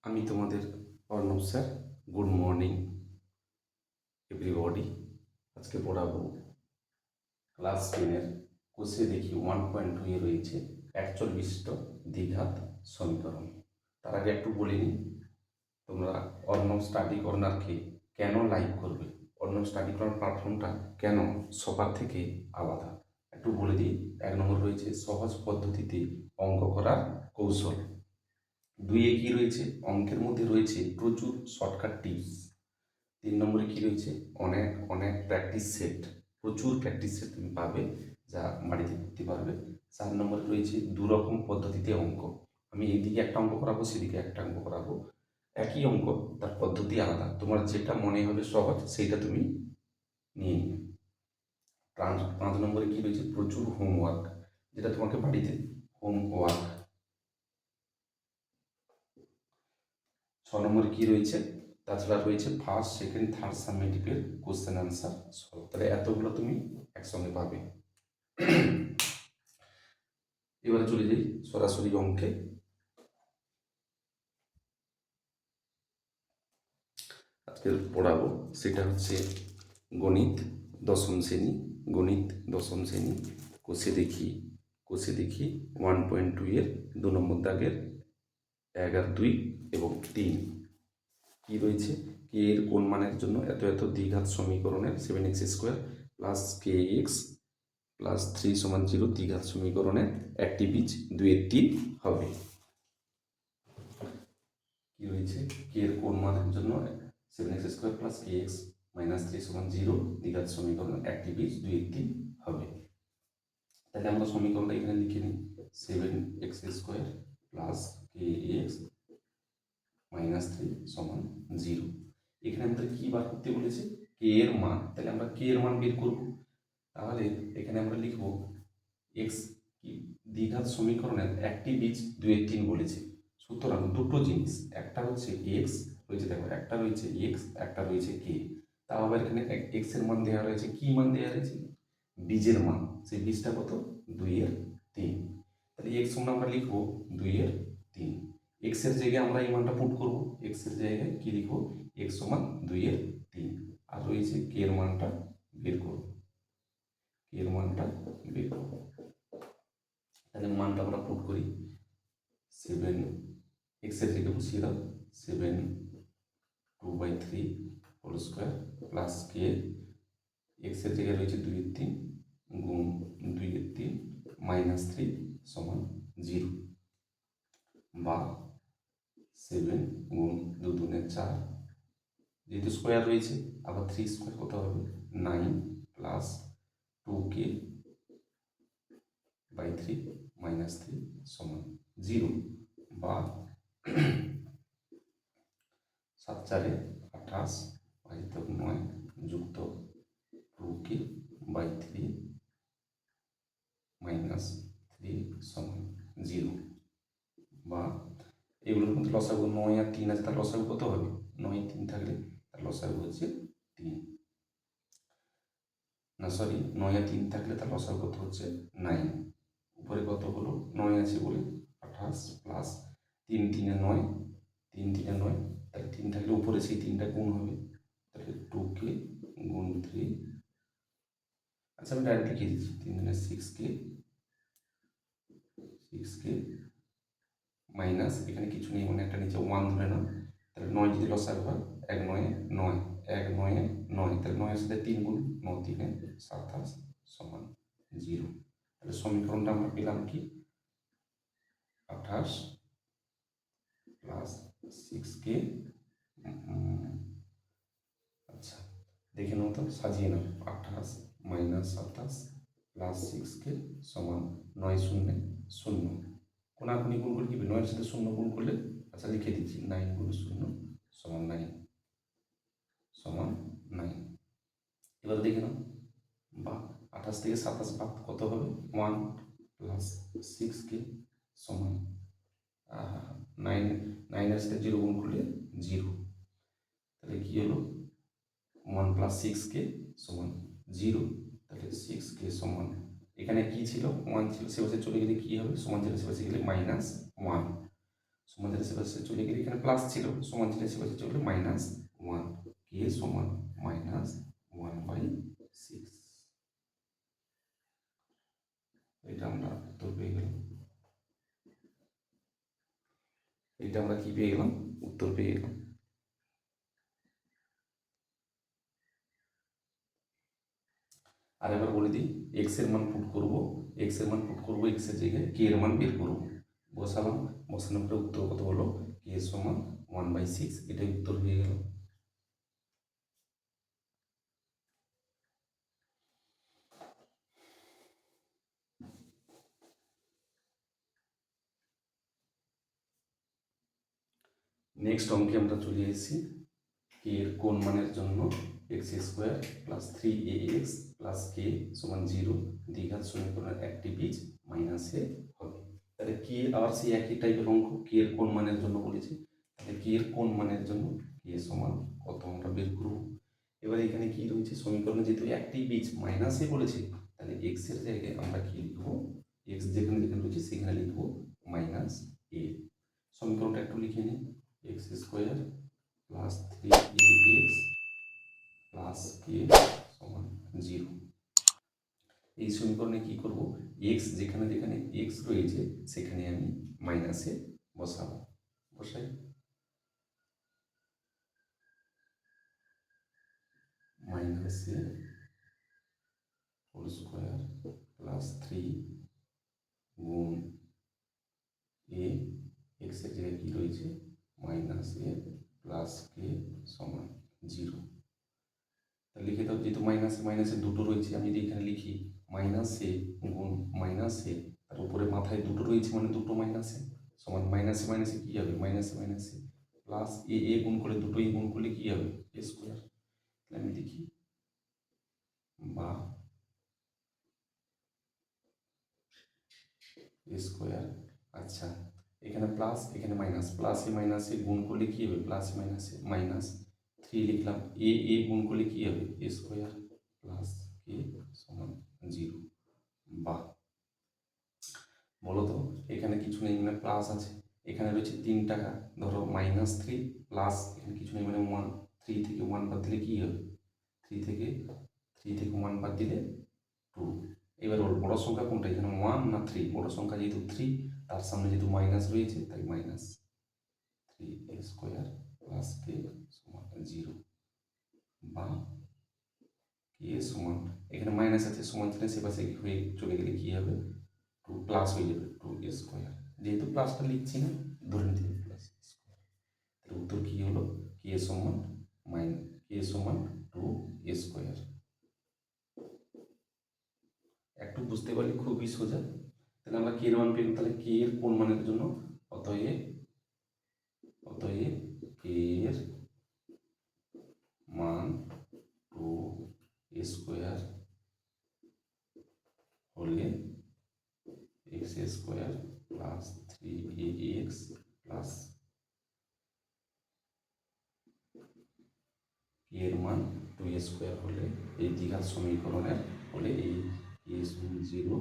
আমি তোমাদের Arnab sir. Good morning everybody. আজকে পড়াবো ক্লাস 10-এর কোষে দেখি 1.2 এ রয়েছে একচল বিশিষ্ট দ্বিঘাত সমীকরণ। তার আগে একটু বলে নিই, তোমরা অর্ণব স্টাডি কর্নারকে কেন লাইক করবে, অর্ণব স্টাডি কর্নার প্ল্যাটফর্মটা কেন সবার থেকে আলাদা একটু বলে দিই। 1 নম্বর রয়েছে সহজ পদ্ধতিতে অঙ্ক করার কৌশল। 2-এ কি রয়েছে, অঙ্কের মধ্যে রয়েছে প্রচুর শর্টকাট টিপস। 3 নম্বরে কি রয়েছে, অনেক অনেক প্র্যাকটিস সেট, প্রচুর প্র্যাকটিস সেট তুমি পাবে যা বাড়িতে করতে পারবে। 4 নম্বরে রয়েছে দুরকম পদ্ধতিতে অঙ্ক, আমি এইদিকে একটা অঙ্ক করাবো, সেদিকে একটা অঙ্ক করাবো, একই অঙ্ক, তার পদ্ধতি আলাদা, তোমার যেটা মনে হবে সহজ সেইটা তুমি নিয়ে নিবে। 5 নম্বরে কি রয়েছে, প্রচুর হোমওয়ার্ক, যেটা তোমাকে বাড়িতে হোমওয়ার্ক। 6 নম্বরে কি রয়েছে, তাছাড়া রয়েছে ফার্স্ট সেকেন্ড থার্ড সামেটিভের কোশ্চেন আনসার সলভ। তাহলে এতগুলো তুমি একসঙ্গে পাবে। এবারে চলে যাই সরাসরি অঙ্কে। আজকে পড়াবো সেটা হচ্ছে গণিত দশম শ্রেণী, গণিত দশম শ্রেণী কোষে দেখি 1.2 এর 2 নম্বর দাগের 1 আর 2 এবং 3 কি রয়েছে, কে এর কোন মানের জন্য এত এত দ্বিঘাত সমীকরণের 7x² প্লাস kx প্লাস 3 সমান 0 দ্বিঘাত সমীকরণের একটি বীজ 2-এর 3 হবে। কি রয়েছে, কে এর কোন মানের জন্য 7x² প্লাস kx মাইনাস 3 সমান 0 দ্বিঘাত সমীকরণের একটি বীজ 2-এর 3 হবে। তাহলে আমরা সমীকরণটা এখানে লিখে নিই, 7x² প্লাস kx মাইনাস 3 সমান 0। এখানে আমাদের কি বার করতে বলেছে, কে এর মান, তাহলে আমরা কে এর মান বের করব। তাহলে এখানে আমরা লিখব এক্স কি দ্বিঘাত সমীকরণের একটি বীজ 2-এর 3 বলেছে, সুতরাং দুটো জিনিস, একটা হচ্ছে এক্স রয়েছে, দেখো একটা রয়েছে এক্স, একটা রয়েছে কে। তাও আবার এখানে এক্স এর মান দেওয়া রয়েছে, কি মান দেওয়া রয়েছে, বীজের মান, সেই বীজটা কত 2-এর 3। তাহলে এক্স সমান আমরা লিখব 2-এর 3। এক্স এর জায়গায় আমরা এই মানটা পুট করব, এক্স এর জায়গায় কি লিখব, এক্স সমান 2-এর 3, আর রয়েছে কে এর মানটা বের করব, কে এর মানটা বের করব। তাহলে মানটা আমরা পুট করি, 7 এক্স এর জায়গায় বসিয়ে দাও, 7 2/3 হোল স্কোয়ার প্লাস কে এক্স এর জায়গায় রয়েছে 2-এর 3 গুণ 2-এর 3 মাইনাস 3 সমান 0, বা 7 গুণ 2 দুগুণে 4, যেহেতু স্কোয়ার রয়েছে আবার 3 স্কোয়ার কত হবে 9 প্লাস 2k/3 মাইনাস 3 সমান 0, বা 7×4 28 ভাজিতক 9 যুক্ত 2k/3 মাইনাস 3 সমান 0, বা এগুলোর মধ্যে লসাগু 9 আর 3 আছে, তার লসাগু কত হবে, 9 3 থাকলে তার লসাগু হচ্ছে 3, না সরি 9 আর 3 থাকলে তার লসাগু কত হচ্ছে 9। উপরে কত হলো 9 আছে বলে 28 প্লাস 3 3 9, 3 3 9, তাহলে 3 থাকলে উপরে সেই 3টা গুণ হবে, তাহলে 2k গুণ 3, আচ্ছা আমি ডাইরেক্ট লিখে দিচ্ছি, 3 3 6k মাইনাস এখানে কিছু নেই মানে একটা নিচে 1 ধরে নাও, তাহলে 9 যদি লসাগু হয় 1 9 9 1 9 9, তাহলে 9 এর সাথে 3 গুণ 9 3 27 সমান 0। তাহলে সমীকরণটা আমরা পেলাম কি 28 প্লাস 6k, আচ্ছা দেখে নাও তো, সাজিয়ে নাও, 28 মাইনাস 27 প্লাস 6k সমান 9 0 0, কোনাকুনি গুণ করে কি 9 এর সাথে 0 গুণ করলে, আচ্ছা লিখে দিচ্ছি 9 গুণ 0 সমান 9 সমান 9। এবার দেখে নাও, বা 28 থেকে 27 বাদ কত হবে 1 প্লাস 6k সমান 9 9 এর সাথে 0 গুণ করলে 0, তাহলে কি হলো 1 প্লাস 6k সমান 0, তাহলে 6k সমান এখানে কি ছিল 1 ছিল, সে পাশে চলে গেলে কি হবে, সমান ছিল সে পাশে গেলে -1, সমান চিহ্নের পাশে চলে গেলে এখানে প্লাস ছিল, সমান চিহ্নের পাশে চলে -1, কে সমান -1/6। এটা আমরা উত্তর পেয়ে গেলাম। এটা আমরা কি পেয়ে গেলাম? উত্তর পেয়ে গেলাম। আর এবার বলে দিই, এক্স এর মান পুট করব, এক্স এর জায়গায় কে এর মান বের করব। বসালাম, বসানোর পরে উত্তর কত হলো? কে সমান 1/6, এটাই উত্তর হয়ে গেল। নেক্সট অঙ্কে আমরা চলে এসেছি কে এর কোন মানের জন্য x² + 3ax + k = 0 দ্বিঘাত সমীকরণের একটি বীজ -a হবে। তাহলে কে আবার সেই একই টাইপের অঙ্ক, কে এর কোন মানের জন্য বলেছি, তাহলে কে এর কোন মানের জন্য কে সমান কত আমরা বের করব। এবার এখানে কি রয়েছে, সমীকরণে যেহেতু একটি বীজ -a বলেছে, তাহলে x এর জায়গায় আমরা কি লিখব, x যেখানে যেখানে রয়েছে সেখানে লিখব -a। সমীকরণটা একটু লিখে নিই, x² + 3ax + k = 0। এই সমীকরণে কি করব, x যেখানে যেখানে x রয়েছে সেখানে আমি -a বসাবো। বসাই -a² + 3 গুণ a, x এর জায়গায় কি রয়েছে -a + k = 0। লিখে দাও, যেহেতু মাইনাসে দুটো রয়েছে, আমি যদি এখানে লিখি -a গুণ -a, তার উপরে মাথায় দুটো রয়েছে মানে দুটো -a সমান -a কি হবে, -a প্লাস a গুণ করে দুটোই গুণ করলে কি হবে, a²। আমি লিখি বা a²। আচ্ছা, এখানে প্লাস এখানে মাইনাস, প্লাসে গুণ করলে কি হবে, প্লাসে মাইনাস 3 লিখলাম, a গুণ করলে কি হবে, a² + k = 0। বা বলো তো, এখানে কিছু নেই মানে প্লাস আছে, এখানে রয়েছে 3 টাকা, ধরো -3 প্লাস এখানে কিছু নেই মানে 1, 3 থেকে 1 বাদ দিলে কি হবে, 3 থেকে 1 বাদ দিলে 2। এবার বড় সংখ্যা কোনটা, এখানে 1 না 3, বড় সংখ্যা যেহেতু 3, তার সামনে যেহেতু মাইনাস রয়েছে তাই -3a² + k = 0। বা কে সমান, এখানে মাইনাস আছে, সমান চিহ্নের সেপাশে হয়ে চলে গেলে কি হবে, 2 প্লাস হয়ে যাবে 2a²। যেহেতু প্লাসটা লিখছি না, ধরে নিতে হবে প্লাস স্কোয়ার। তাহলে উত্তর কি হলো, কে সমান 2a²। একটু বুঝতে পারলে খুবই সোজা। তাহলে আমরা কে এর মান পেলাম, তাহলে কে এর কোন মানের জন্য, অতএব কে এর মান 2a² হলে x² + 3ax প্লাস এর মান 2a² হলে এই দ্বিঘাত সমীকরণের হলে এই a = 0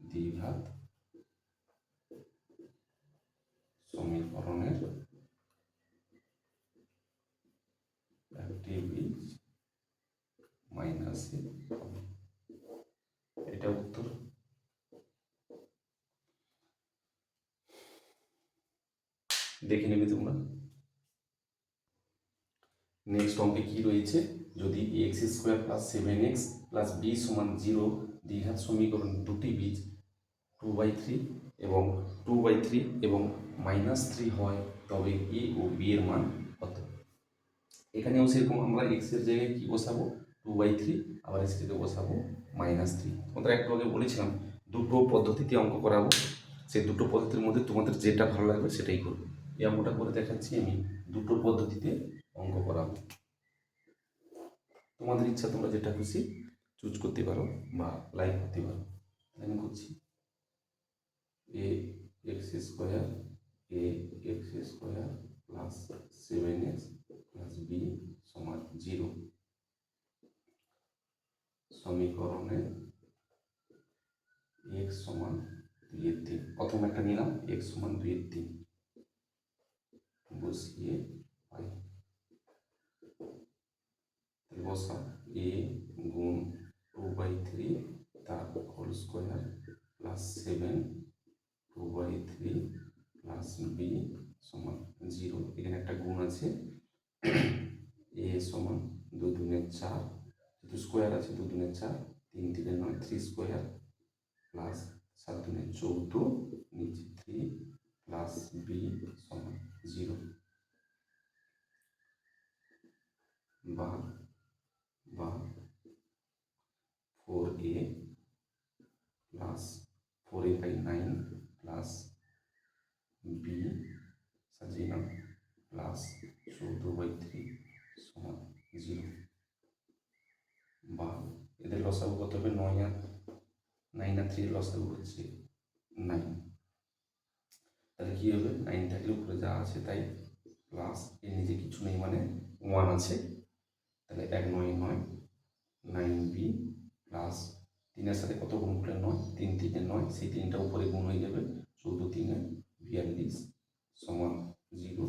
দ্বিঘাত সমীকরণের একটি বীজ -a হবে। এটা উত্তর। দেখে নেবে তোমরা। নেক্সট অঙ্কে কি রয়েছে, যদি x² + 7x + b = 0 দ্বিঘাত সমীকরণ দুটি বীজ 2/3 এবং 2/3 এবং -3 হয়, তবে a ও b এর মান কত। এখানেও সেরকম আমরা x এর জায়গায় কি বসাবো, 2/3, আবার x এর জায়গায় বসাবো -3। তোমাদের একটু আগে বলেছিলাম দুটো পদ্ধতিতে অঙ্ক করাবো, সেই দুটো পদ্ধতির মধ্যে তোমাদের যেটা ভালো লাগবে সেটাই করবে। এই অঙ্কটা করে দেখাচ্ছি আমি, দুটো পদ্ধতিতে অঙ্ক করাবো। তোমাদের ইচ্ছা, তোমরা যেটা খুশি চুজ করতে পারো বা লাইক করতে পারো। আমি করছি ax² + 7x + b = 0 সমীকরণে x = 2/3। প্রথম একটা নিলাম, x = 2/3। বসিয়ে পাই। তাহলে বসা a গুণ 2/3 তার whole square plus 7 2/3 plus b সমান 0। এখানে একটা গুণ আছে, a সমান 2 দুগুণে 4, যেহেতু স্কোয়ার আছে 2 দুগুণে 4, 3 3 9, 3 স্কোয়ার প্লাস 7 দুগুণে 14, নিচে 3 প্লাস b সমান 0। বা 4a plus 4a/9 plus b সাজিয়ে নাও প্লাস 14/3 সমান 0। বা এদের লসাগু কত হবে? 9 আর 9 আর 3 লসাগু হচ্ছে 9। তাহলে কি হবে? 9 থাকলে উপরে যা আছে তাই প্লাস এর নিচে কিছু নেই মানে 1 আছে, তাহলে 1 9 9 9b প্লাস 3 এর সাথে কত গুণ করলে 9, 3 3 9, সেই 3টা উপরে গুণ হয়ে যাবে, 14 3 42 সমান 0।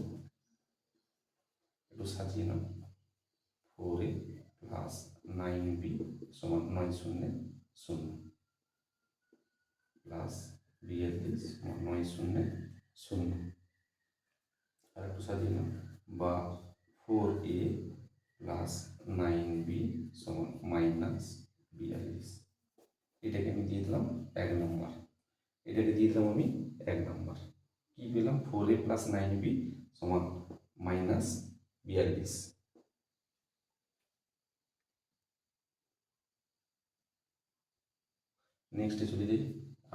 একটু সাজিয়ে নাও, 4a প্লাস 9b সমান 9 0 0 প্লাস 42 সমান 9 0 0। আর একটু সাজিয়ে নাও, বা 4a প্লাস 9b সমান মাইনাস 42। এটাকে আমি দিয়ে দিলাম 1 নম্বর, এটাকে দিয়ে দিলাম আমি 1 নম্বর। কি পেলাম? 4a প্লাস 9b সমান মাইনাস 42। নেক্সটে চলে যাই,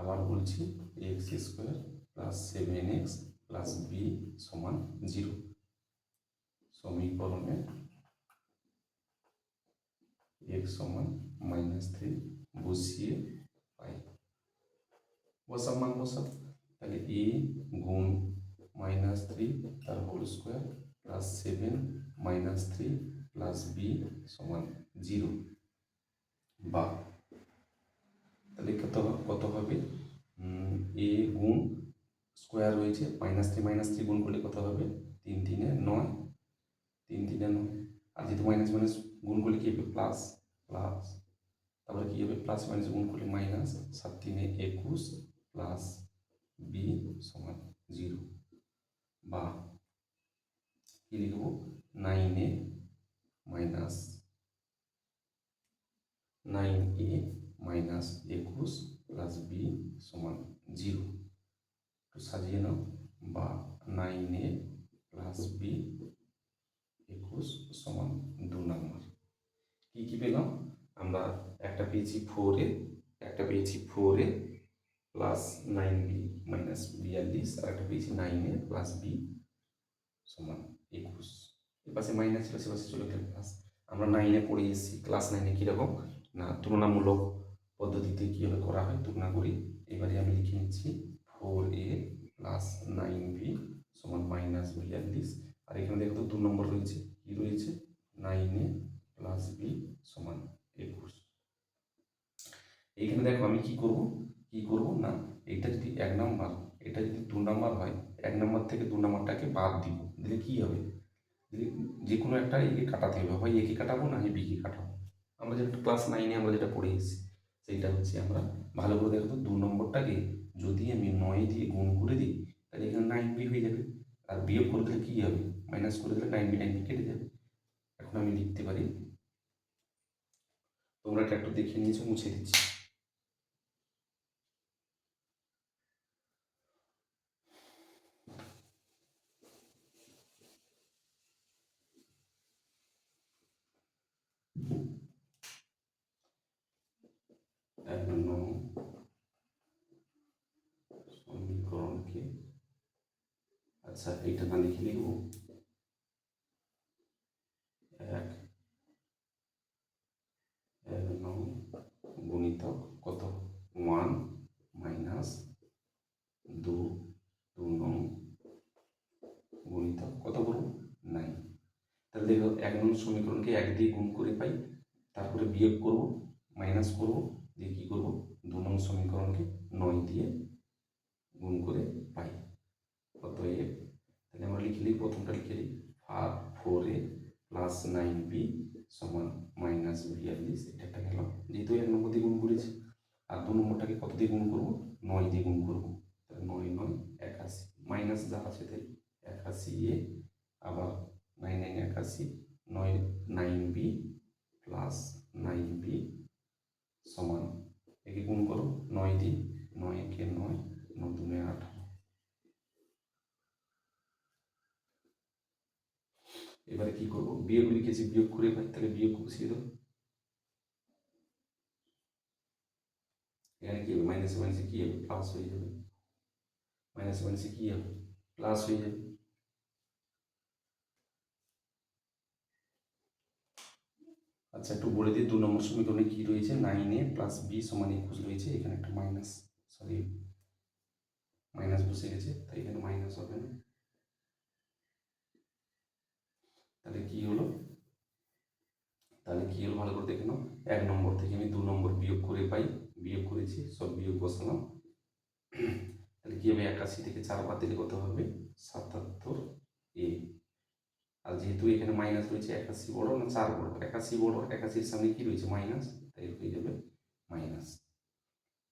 আবার বলছি x square plus 7x plus b সমান 0। সমীকরণে x সমান -3 বসিয়ে পাই। বসাব মান বসাব, তাহলে a গুণ -3 তার whole square plus 7 -3 plus b সমান 0। বা তাহলে কত হবে? a গুণ স্কোয়ার রয়েছে, -3 গুণ করলে কত হবে? 3 3 9, 3 3 9, আর যেহেতু মাইনাস মাইনাস গুণ করলে কি হবে? প্লাস প্লাস, তারপরে কি হবে? প্লাস মাইনাস গুণ করলে মাইনাস, 7 3 21 প্লাস বি সমান 0। বা কি লিখবো? 9a মাইনাস 21 প্লাস বি সমান 0। একটু সাজিয়ে নাও, বা 9a প্লাস বি 21 সমান 2 নম্বর। কি কি পেলাম আমরা? একটা পেয়েছি 4a, একটা পেয়েছি 4a প্লাস 9b মাইনাস 42, আর একটা পেয়েছি 9a প্লাস b সমান 21। এ পাশে মাইনাস ছিল, সে পাশে চলে গেল প্লাস। আমরা 9-এ পড়ে এসেছি, ক্লাস 9-এ কীরকম না তুলনামূলক পদ্ধতিতে কীভাবে করা হয় তুলনা করি। এবারে আমি লিখে নিচ্ছি 4a প্লাস 9b সমান মাইনাস 42, আর এখানে দেখো তো 2 নম্বর রয়েছে, কি রয়েছে? 9a প্লাস b সমান 21। এইখানে দেখো আমি কি করব না, এটা যদি 1 নম্বর, এটা যদি 2 নম্বর হয়, 1 নম্বর থেকে 2 নম্বরটাকে বাদ দিব, দিলে কি হবে? যে কোনো একটা একে কাটাতে হবে, হয় একে কাটাবো না হয় বিকে কাটাবো। আমরা যেটা ক্লাস 9-এ আমরা যেটা পড়ে এসেছি সেইটা হচ্ছে, আমরা ভালো করে দেখো তো 2 নম্বরটাকে যদি আমি 9 দিয়ে গুণ করে দিই তাহলে এখানে 9b হয়ে যাবে, আর বিয়োগ করে দিলে কী হবে? মাইনাস করে দিলে 9b কেটে যাবে। এখন আমি লিখতে পারি, তোমরা এটা একটু দেখে নিয়েছো, মুছে দিচ্ছি। সমীকরণকে, আচ্ছা এইটা না লিখে লিখব 1 গুণিতক কত? 1 মাইনাস 2 গুণিতক কত করব? 9। তাহলে দেখো 1 নং সমীকরণকে 1 দিয়ে গুণ করে পাই, তারপরে বিয়োগ করব, মাইনাস করব, দিয়ে কী করব? 2 নং সমীকরণকে 9 দিয়ে গুণ করে পাই। অতএব তাহলে আমরা লিখে লিখি, প্রথমটা লিখে দিই, 4a প্লাস 9b সমান মাইনাস 42। এটা একটা গেল, যেহেতু 1 নম্বর দিয়ে গুণ করেছি। আর 2 নম্বরটাকে কত দিয়ে গুণ করবো? 9 দিয়ে গুণ করবো। তাহলে 9 9 81, মাইনাস যা আছে তাই 81a, আবার 9 9 81, 9 9b প্লাস 9b সমান, একে গুণ করো 9 দিয়ে, 9 একে 9, 9 দুনে 18। এবারে কি করবো? বিয়োগ লিখেছি, বিয়োগ করে পাই, তাহলে বিয়োগ বসিয়ে দাও। এখানে কি হবে? মাইনাসে মাইনাসে কি হবে? প্লাস হয়ে যাবে। মাইনাসে মাইনাসে কি হবে? প্লাস হয়ে যাবে। আচ্ছা, একটু বলে দিই 2 নম্বর সমীকরণে কি রয়েছে? 9a প্লাস b সমান 21 রয়েছে। এখানে একটা মাইনাস, সরি মাইনাস বসে গেছে, তাই এখানে মাইনাস হবে না। তাহলে কি হলো? ভালো করে দেখে নাও। 1 নম্বর থেকে আমি 2 নম্বর বিয়োগ করে পাই, বিয়োগ করেছি, সব বিয়োগ বসালাম। তাহলে কি হবে? 81 থেকে 4 বাদ দিলে কত হবে? 77a। আর যেহেতু এখানে মাইনাস রয়েছে, 81 বড় না 4 বড়? 81 বড়, 81-এর সামনে কি রয়েছে? মাইনাস, তাই হয়ে যাবে মাইনাস।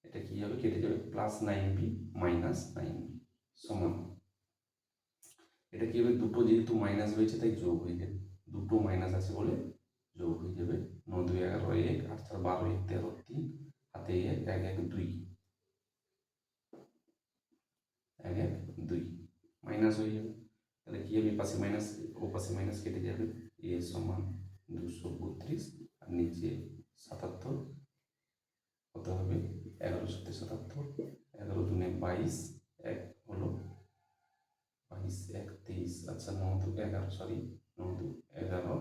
এটা কি হবে? কেটে যাবে, প্লাস 9b মাইনাস 9b সমান, এটা কি হবে? দুটো যেহেতু মাইনাস রয়েছে তাই যোগ হয়ে যাবে, দুটো মাইনাস আছে বলে যোগ হয়ে যাবে। 9 2 11 1, 8 4 12 1 13 3, হাতে 1 1 1 2, 1 1 2 মাইনাস হয়ে যাবে। তাহলে কি হবে? পাশে মাইনাস, ও পাশে মাইনাস কেটে যাবে। a সমান 232, আর নিচে 77, কত হবে? 11 7 77, 11 দুনে 22, 1 হলো 22 1 23, আচ্ছা 9 2 11, সরি 9 2 11,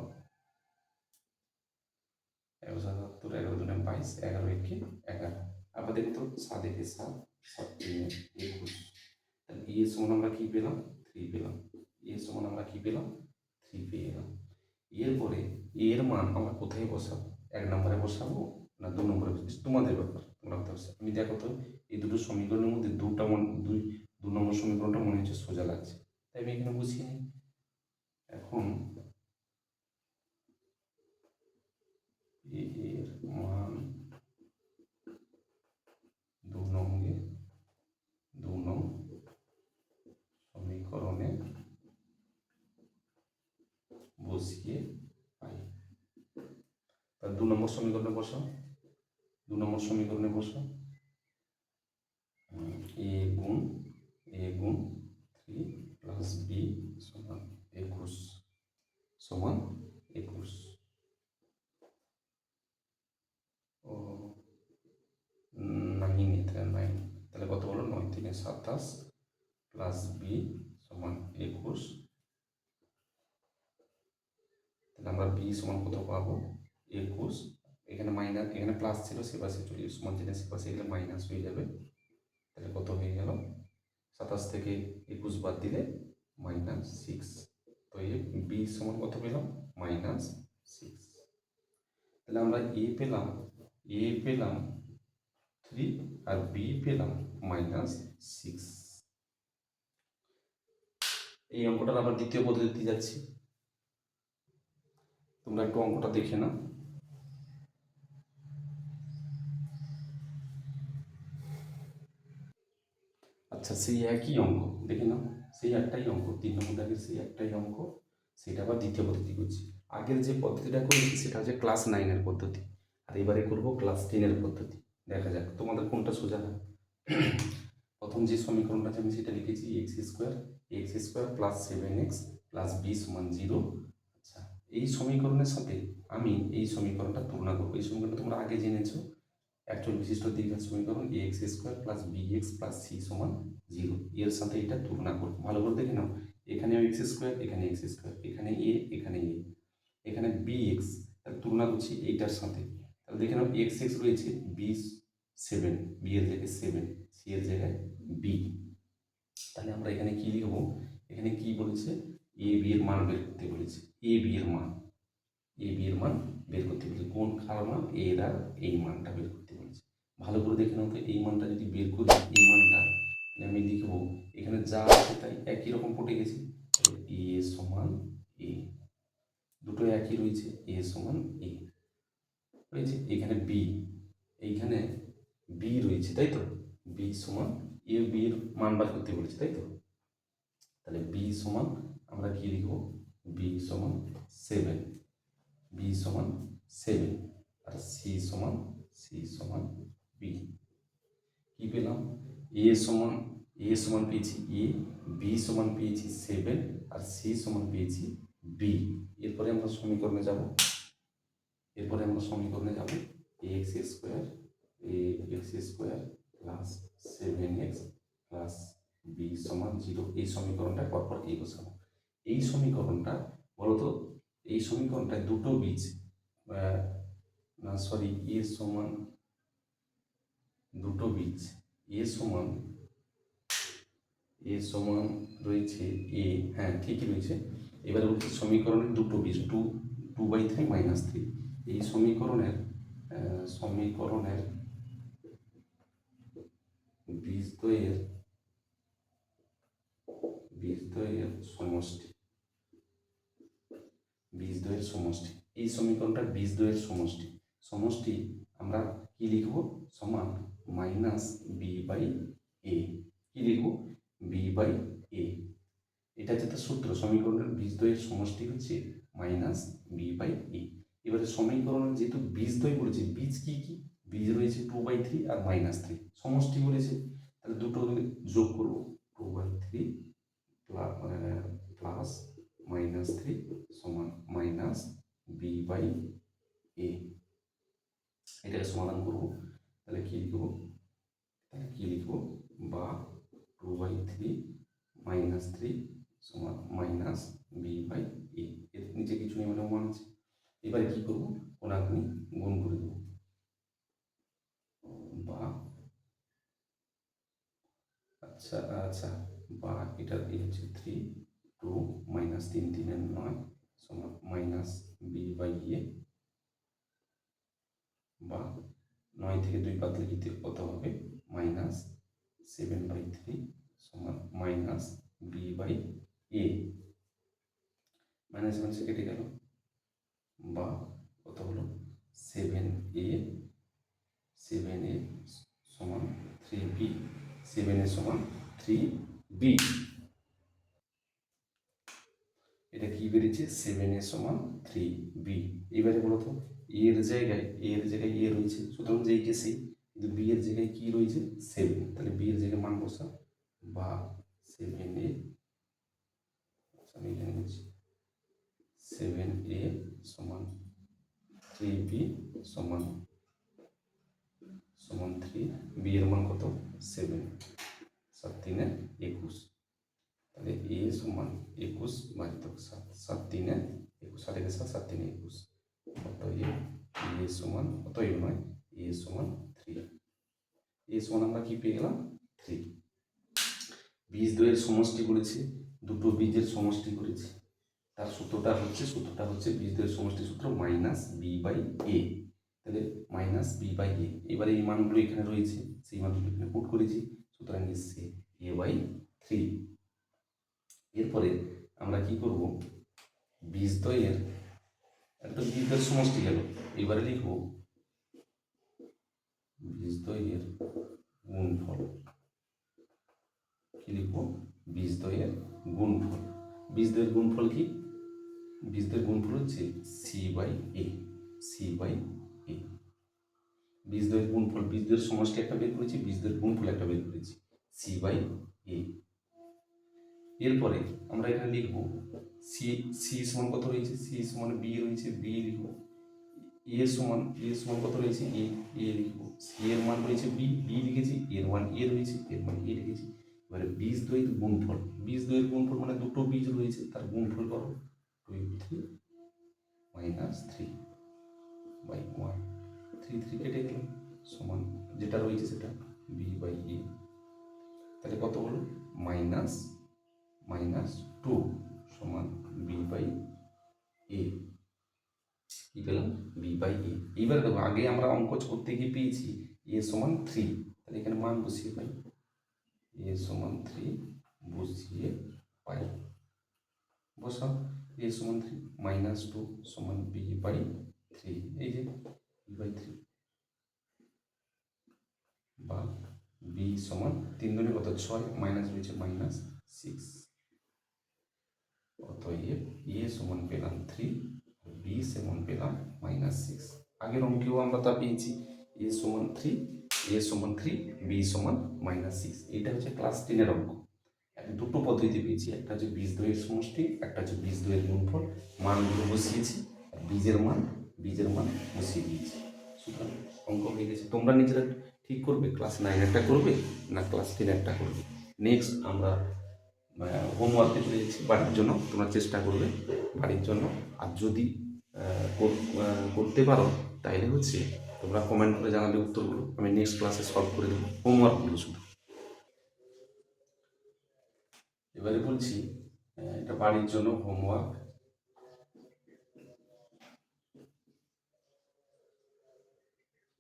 11 77, 11 দুনে 22, 11 একে 11। আবার দেখো তো, 7 একে 7, 7 3 21। তাহলে এ সমান আমরা কি পেলাম? 3 পেলাম। এ সমান আমরা কি পেলাম? 3 পেয়ে গেলাম। এরপরে এর মান আমরা কোথায় বসাবো? 1 নম্বরে বসাবো না 2 নম্বরে বসাবো? তোমাদের ব্যাপার, তোমরা কোথায় বসাবো। আমি দেখো তো, এই দুটো সমীকরণের মধ্যে 2 নম্বর সমীকরণটা মনে হচ্ছে সোজা লাগছে, তাই আমি এখানে বসিয়ে নিই। এখন এর মান 2 নং সমীকরণে বসিয়ে পাই। তাহলে 2 নম্বর সমীকরণে বসাও, 2 নম্বর সমীকরণে বসাও। a গুণ 3 প্লাস b সমান 21 সমান 21। ও 9, তাহলে কত হলো? 9 3 27 প্লাস b সমান 21। তাহলে আমরা b সমান কত পাবো? 21। এখানে মাইনাস, এখানে প্লাস ছিল, সে পাশে চলে সমান চিহ্ন সে পাশে গেলে মাইনাস হয়ে যাবে। তাহলে কত হয়ে গেল? 27 থেকে 21 বাদ দিলে -6। তো এই b সমান কত পেলাম? -6। তাহলে আমরা a পেলাম 3 আর b পেলাম -6। এই অঙ্কটার আবার দ্বিতীয় পদ্ধতিতে যাচ্ছি, তোমরা একটু অঙ্কটা দেখে নাও। আচ্ছা, সেই একই অঙ্ক দেখে নাও, সেই একটাই অঙ্ক, 3 নম্বর দাগের সেই একটাই অঙ্ক, সেটা আবার দ্বিতীয় পদ্ধতি করছি। আগের যে পদ্ধতিটা করেছি সেটা হচ্ছে ক্লাস 9-এর পদ্ধতি, আর এবারে করবো ক্লাস 10-এর পদ্ধতি। দেখা যাক তোমাদের কোনটা সোজা হয়। প্রথম যে সমীকরণটা আছে আমি সেটা লিখেছি, x square plus 7x plus b সমান 0। আচ্ছা, এই সমীকরণের সাথে আমি এই সমীকরণটা তুলনা করবো। এই সমীকরণটা তোমরা আগে জেনেছো, একচল বিশিষ্ট দ্বিঘাত সমীকরণ ax square plus bx plus c সমান 0, এর সাথে এটা তুলনা করবো। ভালো করে দেখে নাও, এখানে এক্স স্কোয়ার, এখানে এক্স স্কোয়ার, এখানে এ, এখানে এ, এখানে bx, তাহলে তুলনা করছি এইটার সাথে। তাহলে দেখে নাও x x রয়েছে, b 7, b এর জায়গায় 7, c এর জায়গায় b। তাহলে আমরা এখানে কি লিখবো? এখানে কি বলেছে? a b এর মান বের করতে বলেছে, a b এর মান বের করতে বলেছে। কোন কার মান? এর আর এই মানটা বের করতে বলেছে। ভালো করে দেখে নাও তো, এই মানটা যদি বের করি, এই মানটা আমি লিখবো, এখানে যা আছে তাই একই রকম পড়ে গেছে, এ সমান এ, দুটো একই রয়েছে, এ সমান এ রয়েছে। এখানে বি, এইখানে বি রয়েছে, তাই তো? বি সমান এ, বি এর মান বার করতে বলেছে, তাই তো? তাহলে বি সমান আমরা কি লিখব? বি সমান 7, বি সমান 7, আর সি সমান বি। কি পেলাম? এ সমান পেয়েছি এ, বি সমান পেয়েছি 7, আর সি সমান পেয়েছি বি। এরপরে আমরা সমীকরণে যাব, x square plus 7x plus b সমান 0, এই সমীকরণটা পরপর এই বসাবো। এই সমীকরণটা বলতো, এই সমীকরণটায় দুটো বীজ, না সরি, এ সমান দুটো বীজ, এ সমান রয়েছে এ, হ্যাঁ ঠিকই রয়েছে। এবারে বলছি সমীকরণের দুটো বীজ, 2/3 -3, এই সমীকরণের বীজদ্বয়ের সমষ্টি, এই সমীকরণটার বীজদ্বয়ের সমষ্টি আমরা কি লিখব? সমান মাইনাস বি বাই এ। কি লিখব? বি বাই এ। এটা হচ্ছে তার সূত্র, সমীকরণের বীজদ্বয়ের সমষ্টি হচ্ছে মাইনাস বি বাই এ। এবারে সমীকরণের যেহেতু বীজদ্বয় বলেছে, বীজ কি কি? বীজ রয়েছে 2/3 আর -3, সমষ্টি বলেছে, তাহলে দুটো যোগ করব, 2/3 প্লাস -3 সমান মাইনাস বি বাই এ। এটাকে সমাধান করব, তাহলে কি লিখব? বা 2/3 -3 সমান মাইনাস বি বাই এ। এর নিচে কিছু নেই, মানে মান আছে। এবারে কি করব? কোনাকুনি গুণ করে দেব, বা আচ্ছা বা এটার এই হচ্ছে 3, 2 -3 3 9 সমান মাইনাস বি বাই এ, বা 9 থেকে 2 বাদ দিলে কত হবে? -7/3 সমান minus b by a. Minus মাইনাসে কেটে গেল, বা কত হলো? 7a সমান 3b, 7a সমান 3b। এটা কি বেরিয়েছে? 7a সমান 3b। এবারে বলো তো, এর জায়গায় এ রয়েছে, সুতরাং যেই কেসে, কিন্তু বি এর জায়গায় কি রয়েছে? 7, তাহলে বি এর জায়গায় মান বসা, বা 7a, আমি এখানে বলছি 7a সমান 3b সমান 3, বি এর মান কত? 7, 7 3 21, তাহলে এ সমান 21 ভাজিতক 7, 7 3 21, 7 এর 7 3 21, অতএব এ সমান, অতএব নয়, এ সমান 3। এ সমান আমরা কি পেয়ে গেলাম? 3। বীজদ্বয়ের সমষ্টি করেছে, দুটো বীজের সমষ্টি করেছে, তার সূত্রটা হচ্ছে বীজদ্বয়ের সমষ্টি সূত্র মাইনাস বি বাই এ। তাহলে মাইনাস বি বাই এ, এবারে এই মানগুলো এখানে রয়েছে, সেই মানগুলো এখানে পুট করেছি, সুতরাং এসছে এ বাই 3। এরপরে আমরা কি করব? বীজদ্বয়ের সমষ্টি গেল, এবারে লিখব বীজদ্বয়ের গুণফল। কি লিখব? বীজদ্বয়ের গুণফল। বীজদ্বয়ের গুণফল কি? বীজদ্বয়ের গুণফল হচ্ছে সি বাই এ। বীজদ্বয়ের গুণফল, বীজদ্বয়ের সমষ্টি একটা বের করেছি, বীজদ্বয়ের গুণফল একটা বের করেছি, সি বাই এ। এরপরে আমরা এখানে লিখব সি সমান কত রয়েছে? সি সমান বি রয়েছে, বি লিখব। এ সমান কত রয়েছে? এ লিখব। সি এর মান রয়েছে বি লিখেছি, এর মান এ রয়েছে, এর মান এ লিখেছি। এবারে বীজদ্বয়ের গুণফল, বীজদ্বয়ের গুণফল মানে দুটো বীজ রয়েছে, তার গুণফল করো, 3 -3/1, 3 কেটে গেল, সমান যেটা রয়েছে সেটা বি বাই এ। তাহলে কত হলো? -2 সমান বি বাই এ। কি পেলাম? বি বাই এ। এইবারে দেখো, আগে আমরা অঙ্ক করতে গিয়ে পেয়েছি এ সমান 3, তাহলে এখানে মান বসিয়ে পাই, এ সমান 3 বসিয়ে পাই। বসাও, a সমান 3 -2 সমান b/3, এই যে b/3 বা b সমান 3 দুনে কত 6 মাইনাস হয়েছে -6, অতএব a সমান পেলাম 3, b সমান পেলাম -6। আগের অঙ্কেও আমরা তা পেয়েছি, a সমান 3, a সমান 3, b সমান -6। এটা হচ্ছে ক্লাস 10-এর অঙ্ক। দুটো পদ্ধতি পেয়েছি, একটা হচ্ছে বীজদ্বয়ের সমষ্টি, একটা হচ্ছে বীজদ্বয়ের গুণফল। মানগুলো বসিয়েছি, বীজের মান বসিয়ে দিয়েছি। সুতরাং অঙ্ক হয়ে গেছে। তোমরা নিজেরা ঠিক করবে ক্লাস 9-এরটা করবে না ক্লাস 10-এরটা করবে। নেক্সট আমরা হোমওয়ার্কে চলে যাচ্ছি বাড়ির জন্য। তোমরা চেষ্টা করবে বাড়ির জন্য, আর যদি করতে পারো তাইলে হচ্ছে তোমরা কমেন্ট করে জানাবে উত্তরগুলো, আমি নেক্সট ক্লাসে সলভ করে দেবো হোমওয়ার্কগুলো শুধু। এবারে বলছি এটা বাড়ির জন্য হোমওয়ার্ক।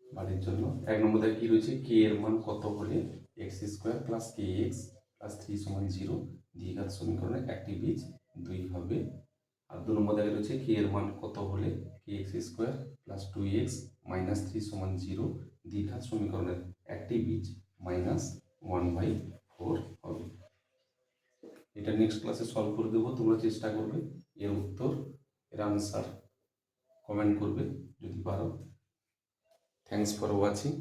বাড়ির জন্য 1 নম্বরে কি রয়েছে, কে এর মান কত হলে x² প্লাস kx প্লাস 3 সমান 0 দ্বিঘাত সমীকরণে একটি বীজ 2 হবে। আর 2 নম্বর দাগে রয়েছে কে এর মান কত হলে kx² প্লাস 2x মাইনাস 3 সমান 0 দ্বিঘাত সমীকরণের একটি বীজ -1/4 হবে। এটা নেক্সট ক্লাসে সলভ করে দেবো, তোমরা চেষ্টা করবে এর উত্তর, এর আনসার কমেন্ট করবে যদি পারো। Thanks for watching.